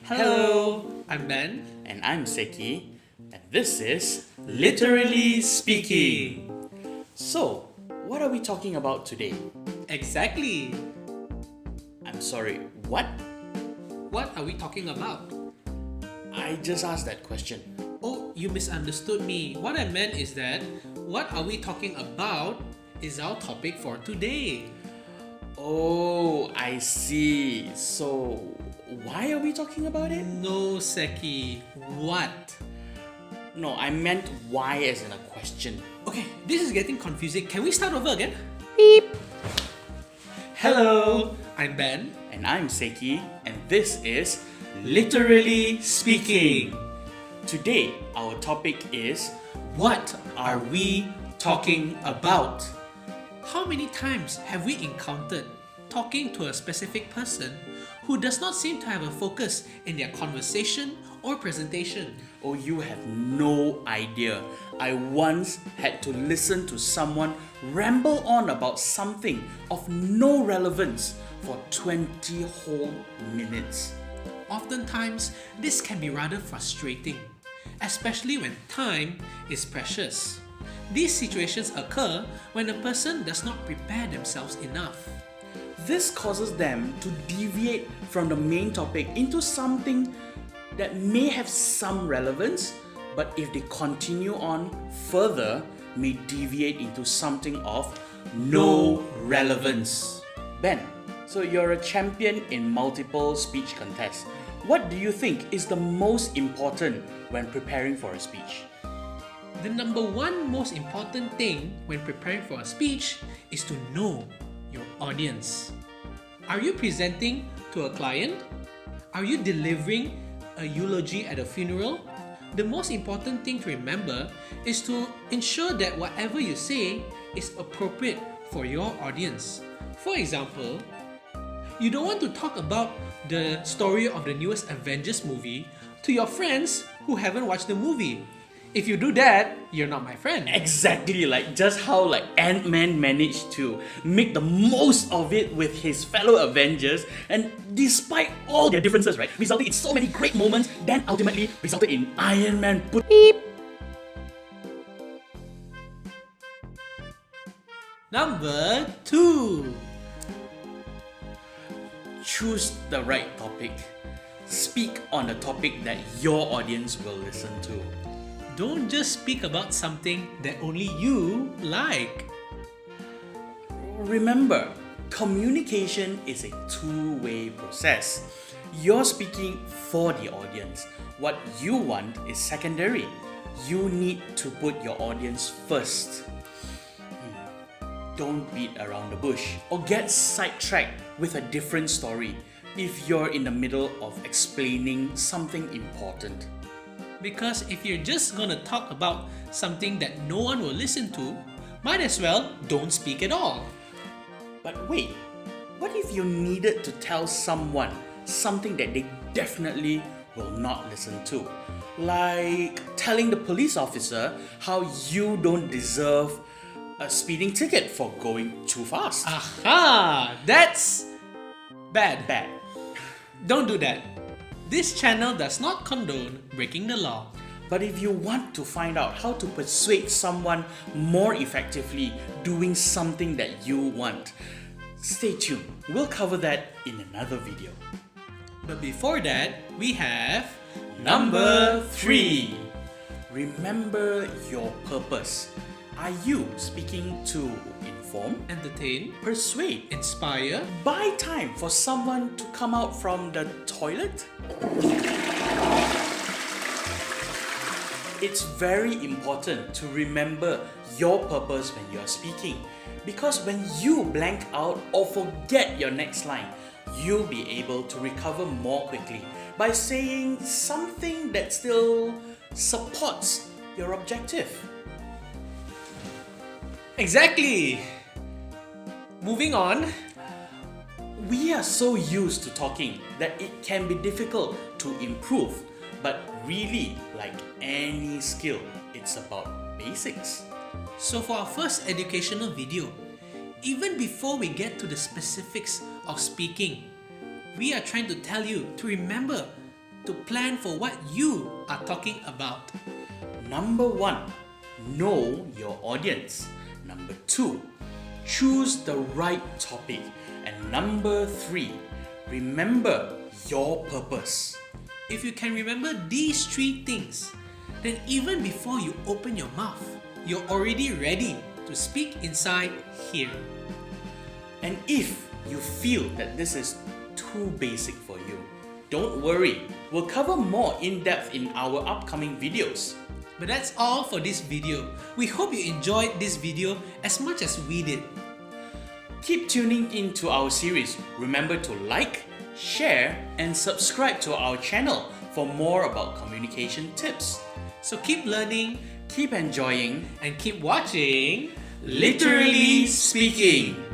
Hello, I'm Ben. And I'm Seki, and this is Literally Speaking. So, what are we talking about today? Exactly. I'm sorry, what? What are we talking about? I just asked that question. Oh, you misunderstood me. What I meant is that what are we talking about is our topic for today. Oh, I see. So, why are we talking about it? No, Seki. What? No, I meant why as in a question. Okay, this is getting confusing. Can we start over again? Beep. Hello, I'm Ben. And I'm Seki, and this is Literally Speaking. Today, our topic is What are we talking about? How many times have we encountered talking to a specific person who does not seem to have a focus in their conversation or presentation? Oh, you have no idea. I once had to listen to someone ramble on about something of no relevance for 20 whole minutes. Oftentimes, this can be rather frustrating, especially when time is precious. These situations occur when a person does not prepare themselves enough. This causes them to deviate from the main topic into something that may have some relevance, but if they continue on further, may deviate into something of no relevance. Ben, so you're a champion in multiple speech contests. What do you think is the most important when preparing for a speech? The number one most important thing when preparing for a speech is to know your audience. Are you presenting to a client? Are you delivering a eulogy at a funeral? The most important thing to remember is to ensure that whatever you say is appropriate for your audience. For example, you don't want to talk about the story of the newest Avengers movie to your friends who haven't watched the movie. If you do that, you're not my friend. Exactly, like just how Ant-Man managed to make the most of it with his fellow Avengers, and despite all their differences, right, resulted in so many great moments, then ultimately resulted in Iron Man put beep. Number 2. Choose the right topic. Speak on a topic that your audience will listen to. Don't just speak about something that only you like. Remember, communication is a two-way process. You're speaking for the audience. What you want is secondary. You need to put your audience first. Don't beat around the bush or get sidetracked with a different story if you're in the middle of explaining something important. Because if you're just gonna talk about something that no one will listen to, might as well don't speak at all. But wait, what if you needed to tell someone something that they definitely will not listen to? Like telling the police officer how you don't deserve a speeding ticket for going too fast. Aha! That's bad. Bad. Don't do that. This channel does not condone breaking the law. But if you want to find out how to persuade someone more effectively doing something that you want, stay tuned. We'll cover that in another video. But before that, we have Number 3. Remember your purpose. Are you speaking to inform, entertain, persuade, inspire, buy time for someone to come out from the toilet? It's very important to remember your purpose when you're speaking, because when you blank out or forget your next line, you'll be able to recover more quickly by saying something that still supports your objective. Exactly! Moving on. We are so used to talking that it can be difficult to improve, but really, like any skill, it's about basics. So for our first educational video, even before we get to the specifics of speaking, we are trying to tell you to remember to plan for what you are talking about. Number 1, know your audience. Number 2, choose the right topic. And number 3, remember your purpose. If you can remember these 3 things, then even before you open your mouth, you're already ready to speak inside here. And if you feel that this is too basic for you, don't worry, we'll cover more in depth in our upcoming videos. But that's all for this video. We hope you enjoyed this video as much as we did. Keep tuning into our series. Remember to like, share, and subscribe to our channel for more about communication tips. So keep learning, Keep enjoying, and keep watching Literally Speaking.